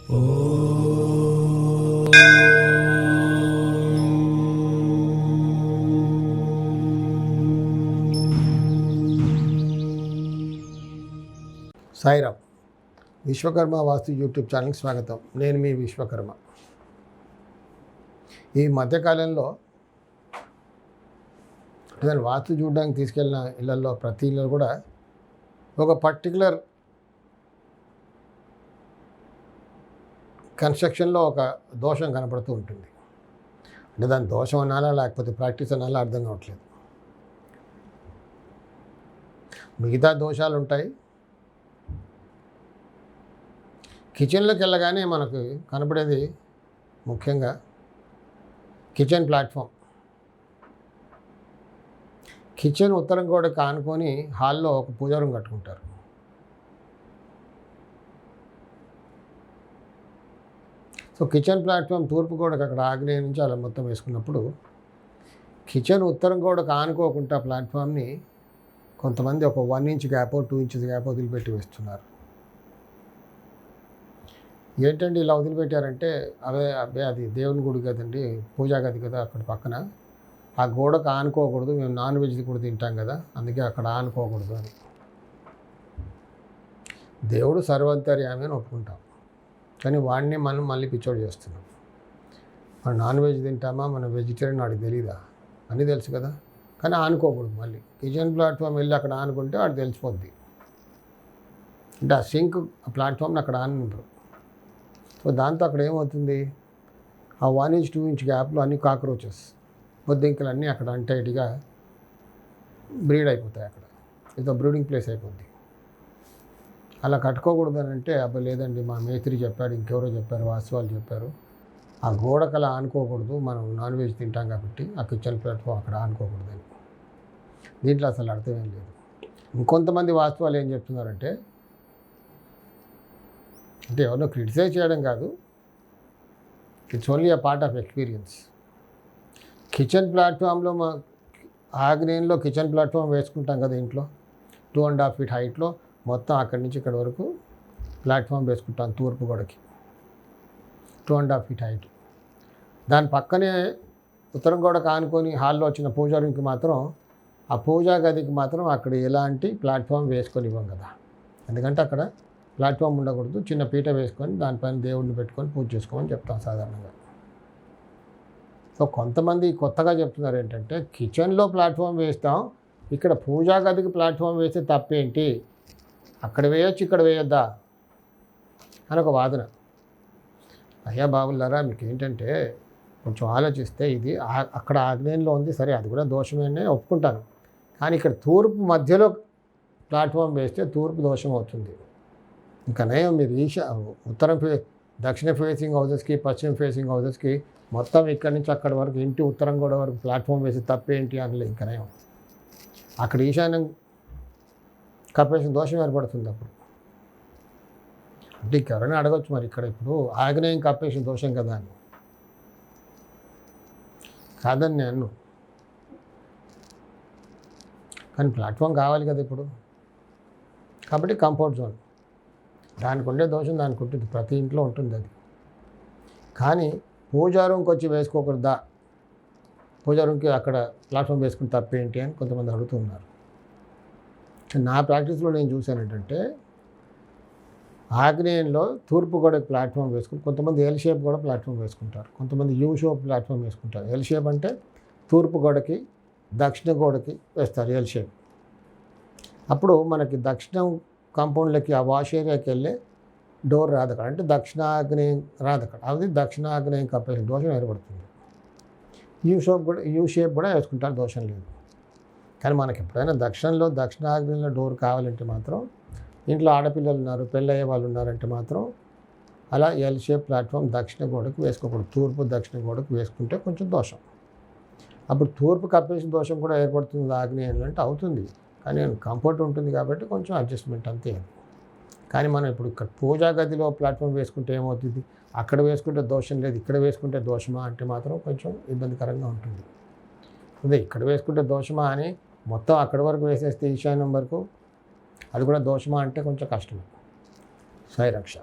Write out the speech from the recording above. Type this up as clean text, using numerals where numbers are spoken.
సాయిరామ్. విశ్వకర్మ వాస్తు YouTube ఛానల్కి స్వాగతం. నేను మీ విశ్వకర్మ. ఈ మధ్యకాలంలో ఏదైనా వాస్తు చూడడానికి తీసుకెళ్ళిన ఇళ్ళల్లో ప్రతి ఇళ్ళు కూడా ఒక పర్టికులర్ కన్స్ట్రక్షన్లో ఒక దోషం కనపడుతూ ఉంటుంది. అంటే దాని దోషం అనాలా లేకపోతే ప్రాక్టీస్ అనాలా అర్థం కావట్లేదు. మిగతా దోషాలు ఉంటాయి. కిచెన్లోకి వెళ్ళగానే మనకు కనపడేది ముఖ్యంగా కిచెన్ ప్లాట్ఫామ్. కిచెన్ ఉత్తరం గోడకు ఆనుకొని హాల్లో ఒక పూజా రూమ్ కట్టుకుంటారు. సో కిచెన్ ప్లాట్ఫామ్ తూర్పు గోడకు అక్కడ ఆగ్నేయం నుంచి అలా మొత్తం వేసుకున్నప్పుడు కిచెన్ ఉత్తరం గోడకు ఆనుకోకుండా ప్లాట్ఫామ్ని కొంతమంది ఒక 1 ఇంచ్ గ్యాపో 2 ఇంచెస్ గ్యాపో వదిలిపెట్టి వేస్తున్నారు. ఏంటండి ఇలా వదిలిపెట్టారంటే, అబ్బాయి అది దేవుని గుడి కదండి, పూజా గది కదా, అక్కడ పక్కన ఆ గోడకు ఆనుకోకూడదు, మేము నాన్ వెజ్ కూడా తింటాం కదా, అందుకే అక్కడ ఆనుకోకూడదు అని. దేవుడు సర్వంతర్యామి అని ఒప్పుకుంటాం, కానీ వాడిని మనం మళ్ళీ పిచ్చోడు చేస్తున్నాం. మనం నాన్ వెజ్ తింటామా, మనం వెజిటేరియన్ వాడికి తెలీదా అని తెలుసు కదా, కానీ ఆనుకోకూడదు. మళ్ళీ కిచెన్ ప్లాట్ఫామ్ వెళ్ళి అక్కడ ఆనుకుంటే వాడు తెలిసిపోద్ది. అంటే ఆ సింక్ ప్లాట్ఫామ్ని అక్కడ ఆనుకుంటారు. సో దాంతో అక్కడ ఏమవుతుంది, ఆ 1 ఇంచ్ 2 ఇంచ్ గ్యాప్లో అన్ని కాక్రోచెస్ బొద్దింకలు అన్నీ అక్కడ అంటైట్గా బ్రీడ్ అయిపోతాయి. అక్కడ ఏదో బ్రీడింగ్ ప్లేస్ అయిపోద్ది. అలా కట్టుకోకూడదు అని అంటే, అబ్బా లేదండి మా మేస్త్రి చెప్పాడు, ఇంకెవరో చెప్పారు, వాస్తవాలు చెప్పారు, ఆ గోడకు అలా ఆనుకోకూడదు, మనం నాన్ వెజ్ తింటాం కాబట్టి ఆ కిచెన్ ప్లాట్ఫామ్ అక్కడ ఆనుకోకూడదని. దీంట్లో అసలు అర్థమేం లేదు. ఇంకొంతమంది వాస్తవాలు ఏం చెప్తున్నారంటే, అంటే ఎవరినో క్రిటిసైజ్ చేయడం కాదు, it's only a part of experience. Kitchen ప్లాట్ఫామ్లో ఆగ్నేయంలో కిచెన్ ప్లాట్ఫామ్ వేసుకుంటాం కదా ఇంట్లో, 2.5 feet హైట్లో మొత్తం అక్కడి నుంచి ఇక్కడ వరకు ప్లాట్ఫామ్ వేసుకుంటాం తూర్పు గోడకి, 2.5 feet హైట్. దాని పక్కనే ఉత్తరం గోడకు ఆనుకొని హాల్లో వచ్చిన పూజా రూమ్కి మాత్రం, ఆ పూజా గదికి మాత్రం అక్కడ ఎలాంటి ప్లాట్ఫామ్ వేసుకొని ఇవ్వం కదా, ఎందుకంటే అక్కడ ప్లాట్ఫామ్ ఉండకూడదు, చిన్న పీట వేసుకొని దానిపైన దేవుడిని పెట్టుకొని పూజ చేసుకోమని చెప్తాం సాధారణంగా. సో కొంతమంది కొత్తగా చెప్తున్నారు ఏంటంటే, కిచెన్లో ప్లాట్ఫామ్ వేస్తాం, ఇక్కడ పూజా గదికి ప్లాట్ఫామ్ వేస్తే తప్పేంటి, అక్కడ వేయొచ్చు ఇక్కడ వేయొద్దా అని ఒక వాదన. అయ్యా బాబులారా, మీకు ఏంటంటే కొంచెం ఆలోచిస్తే, ఇది అక్కడ ఆగ్నేయంలో ఉంది, సరే అది కూడా దోషమేనే ఒప్పుకుంటాను, కానీ ఇక్కడ తూర్పు మధ్యలో ప్లాట్ఫామ్ వేస్తే తూర్పు దోషం అవుతుంది. ఇంకా నయం మీరు ఉత్తరం దక్షిణ ఫేసింగ్ హౌసెస్కి, పశ్చిమ ఫేసింగ్ హౌసెస్కి మొత్తం ఇక్కడి నుంచి అక్కడి వరకు ఇంటి ఉత్తరం గోడ వరకు ప్లాట్ఫామ్ వేసి తప్పేంటి అనలే. ఇంకా నయం అక్కడ ఈశాన్యం కప్పేసిన దోషం ఏర్పడుతుంది. అప్పుడు అంటే ఇంకెవరైనా అడగచ్చు, మరి ఇక్కడ ఇప్పుడు ఆగ్నేయం కప్పేసిన దోషం కదా అని. కాదని నేను, కానీ ప్లాట్ఫామ్ కావాలి కదా ఇప్పుడు, కాబట్టి కంఫర్ట్ జోన్ దానికి ఉండే దోషం దానికి ఉంటుంది, ప్రతి ఇంట్లో ఉంటుంది అది. కానీ పూజా రూమ్కి వచ్చి వేసుకోకూడదా, పూజా రూమ్కి అక్కడ ప్లాట్ఫామ్ వేసుకుని తప్పేంటి అని కొంతమంది అడుగుతున్నారు. నా ప్రాక్టీస్లో నేను చూశాను ఏంటంటే, ఆగ్నేయంలో తూర్పు గోడకి ప్లాట్ఫామ్ వేసుకుని, కొంతమంది ఎల్ షేప్ కూడా ప్లాట్ఫామ్ వేసుకుంటారు, కొంతమంది యూ షేప్ ప్లాట్ఫామ్ వేసుకుంటారు. ఎల్ షేప్ అంటే తూర్పు గోడకి దక్షిణ గోడకి వేస్తారు ఎల్ షేప్. అప్పుడు మనకి దక్షిణం కాంపౌండ్లకి ఆ వాష్ ఏరియాకి వెళ్ళే డోర్ రాదు అక్కడ, అంటే దక్షిణాగ్నేయం రాదు అక్కడ, అది దక్షిణాగ్నేయం కప్పేసిన దోషం ఏర్పడుతుంది. యూ షేప్ కూడా వేసుకుంటారు, దోషం లేదు. కానీ మనకి ఎప్పుడైనా దక్షిణాగ్నేయంలో డోర్ కావాలంటే మాత్రం, ఇంట్లో ఆడపిల్లలు ఉన్నారు, పెళ్ళయ్యే వాళ్ళు ఉన్నారంటే మాత్రం అలా ఎల్ షేప్ ప్లాట్ఫామ్ దక్షిణ గోడకు వేసుకోకూడదు, తూర్పు దక్షిణ గోడకు వేసుకుంటే కొంచెం దోషం. అప్పుడు తూర్పు కప్పేసిన దోషం కూడా ఏర్పడుతుంది ఆగ్నేయంలో అంటే అవుతుంది, కానీ కంఫర్ట్ ఉంటుంది కాబట్టి కొంచెం అడ్జస్ట్మెంట్ అంతే. కానీ మనం ఇప్పుడు ఇక్కడ పూజా గదిలో ప్లాట్ఫామ్ వేసుకుంటే ఏమవుతుంది, అక్కడ వేసుకుంటే దోషం లేదు, ఇక్కడ వేసుకుంటే దోషమా అంటే మాత్రం కొంచెం ఇబ్బందికరంగా ఉంటుంది. అదే ఇక్కడ వేసుకుంటే దోషమా అని మొత్తం అక్కడి వరకు వేసేస్తే ఈశాన్యం వరకు, అది కూడా దోషమా అంటే కొంచెం కష్టమే. సాయి రక్ష.